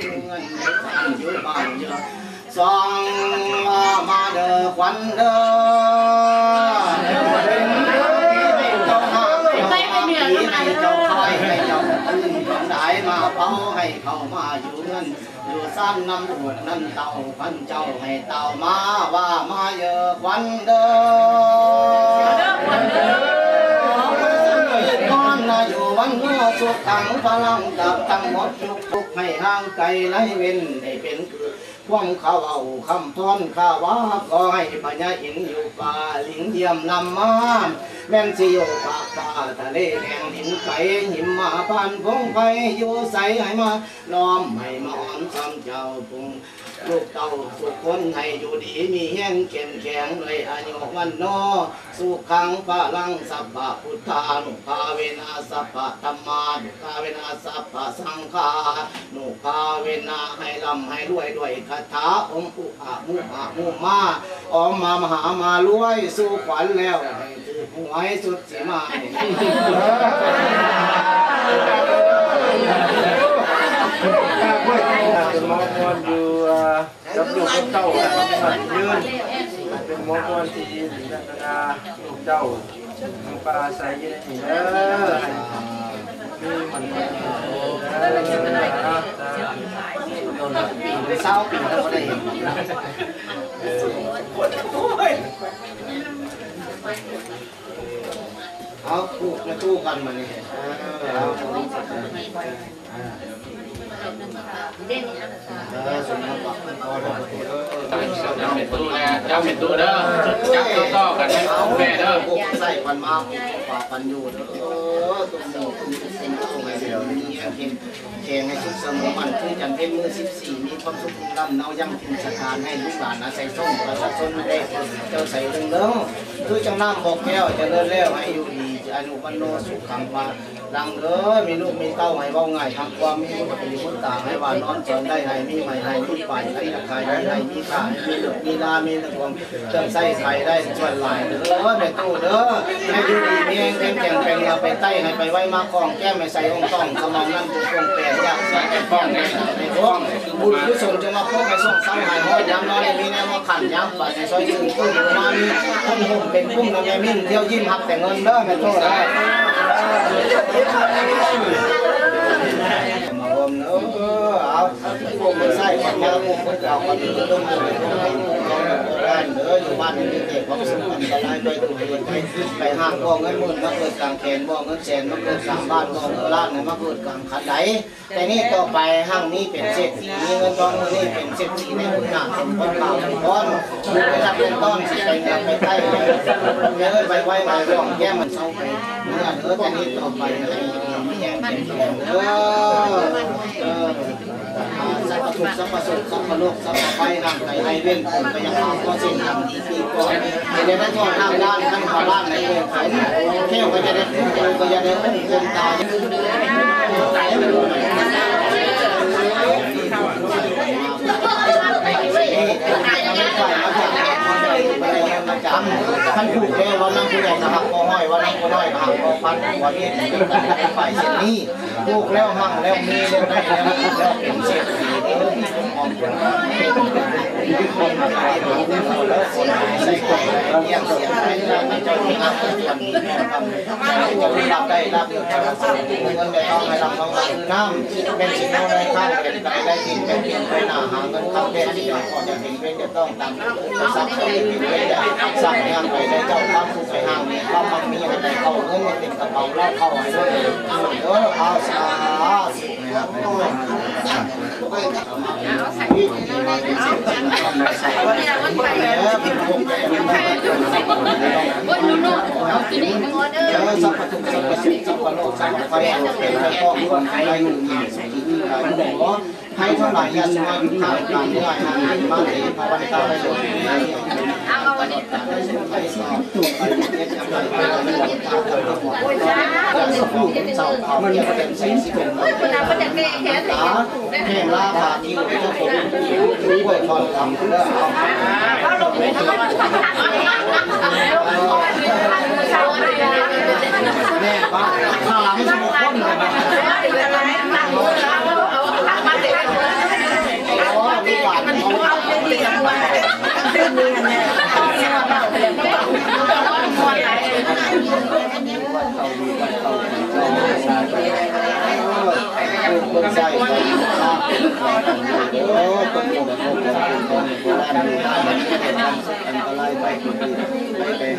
อยู่เงินอยู่บ้านเยอะสองมาเด้อควันเด้อเจ้าหน้าให้เจ้าคอยให้เจ้าตื่นของได้มาเผาให้เข้ามาอยู่เงินอยู่สั้นน้ำถูกนั่นเต่าพันเจ้าให้เต่ามาว่ามาเยอะควันเด้ออยู่วันนี้สุขขังพลังกับทั้งหมดทุกให้ห่างไกลไร้เว้นให้เป็นความข้าวเอาคำพรข้าว่าก็ให้พญาอินอยู่ป่าลิงเยี่ยมนำมาแม่นสิอยู่ปากป่าทะเลแห่งดินไก่หิมมาผ่านพงไฟอยู่ใสให้มาล้อมให้มาอ่อนซ้ำเจ้าพุงลูกเต่าสุขคนให้อยู่ดีมีแห้งเข้มแข็งเลยอายุวันโนสุขังพลังสัพพะพุทธานุภาเวนะสัพพะธรรมานุภาเวนะสัพพะสังฆานุภาเวนะให้ร่ำให้รวยด้วยคาถาองค์อุอะมุมาออมมามหามารวยสู่ขวัญแล้วให้ถือหวยสุดสีมาเป็นมอมอนอยู่กับลูกกับเจ้ากันยืนเป็นมอมอนที่ดีนักนาลูกเจ้าปลาใส่ยืนนี่เด้อนี่มันปีเศร้าปีแล้วก็ได้เอาคู่มาคู่กันมาเนี่ยเอาสมน้ำปักพอแล้วเจ้าเป็นตู้เด้อจับต่อกันให้แม่เด้อใส่ปันมาปากปันอยู่เด้อตุ้มโมตุ้มตุ้มตุ้มให้เดียวนี่แข่งให้สุดเสมอมันคือจันเป็นมือ14มีความสุขร่ำเนายังพิมพ์สถานให้ลูกหลานอาศัยส่งประชาชนไม่ได้เจ้าใส่เรื่องเด้อคือจังน้ำบอกแก้วจะเลิศแล้วให้อยู่ดีอนุปโนสุขังภาลังเด้อมีลูกมีเต้าให้เบาง่ายทำความมีบุญมีบุญตาให้ว่านอนจนได้ให้มีใหม่ให้มีป่ายให้ตะไคร้ได้มีขาให้มีหลุดมีลามีตะกวงเติมใส่ไข่ได้ช่วยหลายเด้อในตู้เด้อให้อยู่ดีมีแข็งแข็งแข็งเราไปใต้ให้ไปไว้มาคล้องแก้มไม่ใส่องค์ต้องสมองนั่นตุกคงแปดยากใส่คล้องในท้องบุญกุศลจะมาพบให้ส่งสายหายห้อยย้ำนอนมีแนวมาขันย้ำป่ายในซอยยืนตู้อยู่มามีคนหุ่มเป็นกุ้งน้ำยามิ้นเที่ยวยิ้มหักแต่เงินเด้อในตู้ได้มาบอมเนอะเอาพวกมันใส่กันมาพวกมันเอากันอยู่ตรงนี้บ้านเด้ออยู่บ้านนี่มีแต่ความสุขอันตรายไปตัวเองไปห้างก็เงินหมื่นมาเกิดกลางแขนบ่เงินแสนมาเกิดสามบ้านบ่เงินล้านมาเกิดกลางขันไหลแต่นี่ต่อไปห้างนี้เป็นเศรษฐีมีเงินทองนี่เป็นเศรษฐีในบุญหนาสมบูรณ์เปล่าทุกคนไปรับเป็นต้นสิไปเงินไปใต้เงินไปไว้มาร่องแก้มันเศร้าไปเมื่อเด้อแต่นี่ต่อไปมีแย่งเป็นแย่งเด้อสัพพทุกสัพพสุขสัพพโลกสัพพไฟห่างไกลให้เว้นคนไปยังหาก็สิ่งทำดีปีก่อนในนั้นก็ทางด้านทั้งขวาด้านในเรื่องขันแค่ก็จะได้ก็จะได้เป็นคนตายท่านพูดแค่ว่านั่งผู้ใหญ่นะครับพอห้อยว่านั่งผู้น้อยนะครับพอพันวันนี้เป็นฝ่ายเสร็จนี้พูกแล้วหั่งแล้วมีแล้วได้แล้วเป็นเสร็จคนแล้วคนใส่ใจเยี่ยมเสียงให้เราไม่เจ้าที่รับคนนี้นะครับรับได้รับเงินได้ต้องให้รับต้องคือน้ำเป็นสิ่งที่ได้ข้าวเป็นได้กินเป็นไปหนาหาเงินเข้าเป็นที่ก่อนจะถึงเป็นจะต้องตามสักดิ์เป็นเป็นสั่งงานไปได้เจ้าข้าวสุขไปห่างมีข้าวมันมีอะไรเข้าเงินติดกระเป๋าแล้วเข้าให้ด้วยเอาสาสุนะครับวันนู้นกินอีกมั้งออเดอร์สัพพทุกสัพพสิ่งสัพพโลกสัพพไฟเป็นพระพ่อคนไทยอยู่ที่สุขีที่หลายหมอให้เท่าไหร่ยันมาทางการเมื่อหามาเองภาวนาไปโดยเอาวันนี้ไปสอบตัวไปเรียนอะไรไปเรียนตามกันทั้งหมดแล้วสักครู่เจ้าเขามันเป็นสิ่งที่เป็นคนนั้นก็จะแก้แค้นแห่งลาภาที่เจ้าผมรู้ว่าทอนทำเรื่องเขาลงไปทำแม่ป้าข้าไม่ใช่คนเลยนะ ใช่โอ้ต้นโพแบบโบราณโบราณอันตรายไป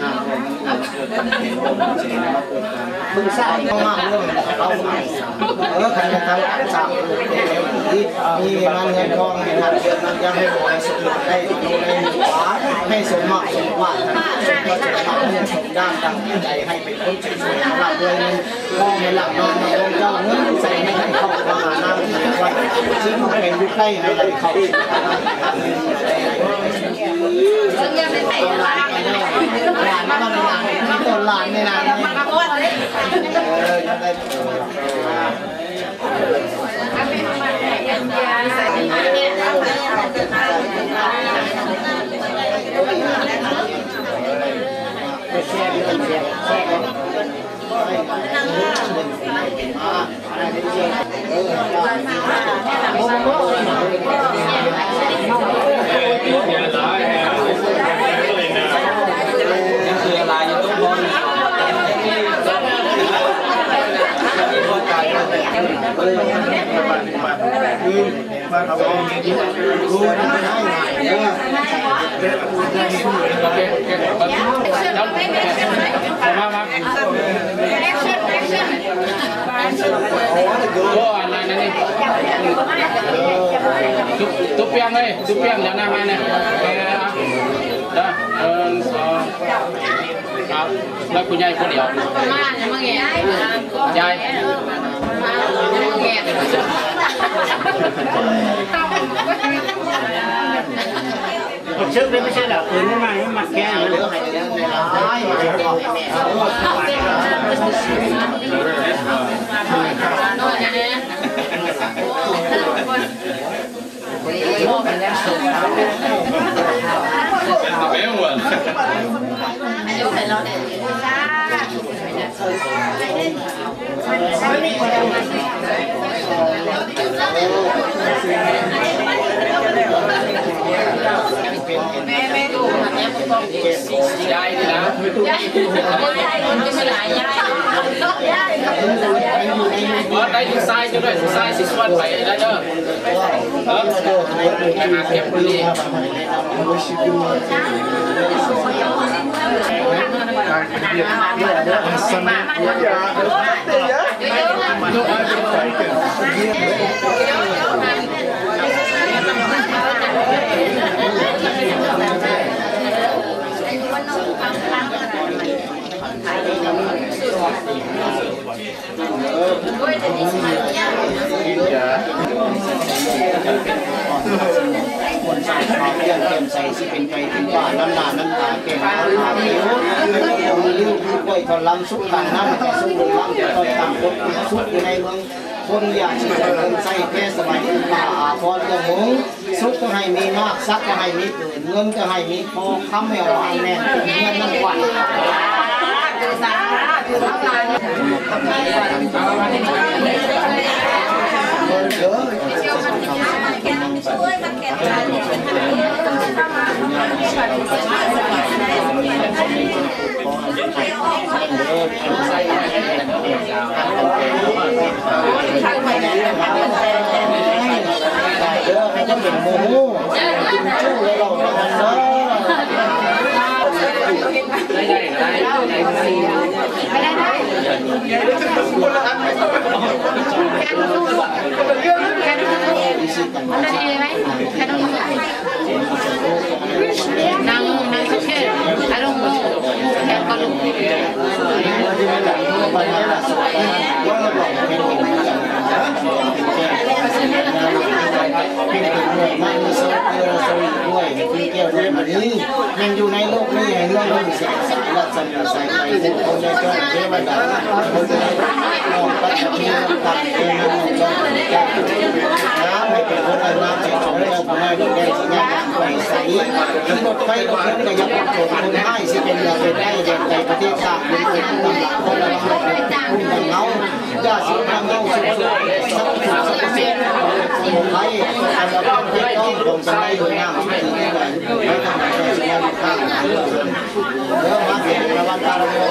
ห้ามคนมันเกิดเห็นคนเสียมาเกิดการมึงสร้างเข้ามาเรื่องเราใครจะทำสร้างที่มีงานเงินทองให้ทำเกิดมันยังให้บ่อยสุดให้ให้สมหวังสมหวังก็จะทำให้สมด้านตั้งใจให้เป็นคนสวยๆหลับเลยมองในหลังนอนในวงเจ้าเงินใส่ไม่ให้เข้ามาหน้าที่ไว้ซึ่งเป็นยุคใกล้ในไรเขาซึ่งยังไม่ใส่หลานหลานมาหลานที่ต้นหลานในนานยังได้แช่ด้วยแช่มาเขาบอกรู้ไม่ได้ตุ๊บเปียงเลยตุ๊บเปียงเดี๋ยวหน้ามาเนี่ยได้ครับแล้วคุณยายคนเดียวมาเนี่ยมาแง่ยายแง่ผมเชื่อไม่ใช่หรอกอื่นไม่มาแก้เรื่องให้เรื่องในร้ายไม่หวนเดี๋ยวให้เราเนี่ยแม่ดูแม่บอกยายนี่นะยายคนจะไม่หลายยายว่าได้ทุกสายจะด้วยทุกสายสิสวัสดิ์ไปได้เด้อไปหาเก็บคนนี้คนใส่ความเยี่ยมเต็มใส่สิเป็นไปถึงว่าน้ำหนาน้ำตาเก่งน้ำตาผิวลิ้วคือกล้วยทอลำสุกต่างน้ำแต่สุกลำจะต้อยต่างคนสุกอยู่ในเมืองคนอยากที่จะเดินใส่แค่สมัยที่ป่าพรก็หงสุกก็ให้มีมากซักก็ให้มีเกิดเงินก็ให้มีพอค้ำแมวอันแน่นเงินนั่นกว่าเยอะช่วยมาแข่งขันให้จะเป็นโมโหชู้เลยเรายังอยู่ในโลกนี้เรื่องนี้เสียสายและสัญญาใส่ไปทุกคนในจอเทวดาคนในมองไปที่ตัดเองมองจอจับน้ำให้เป็นคนอันน้ำใจของเราทำให้ลูกแก่ที่ง่ายไปใส่ทั้งหมดไฟรถก็ยังเป็นคนคนให้สิเป็นเราเป็นได้เด็กในประเทศชาติเป็นคนตำหลักคนละคนคุณดังเงาญาติสิทางเงาสุดสักสักเสียผมให้อันดับที่ต้องผมจะได้ดูงามที่ดีกว่าไม่ต้องไปเสียข้างเรื่องมาเก็บระวังการระวัง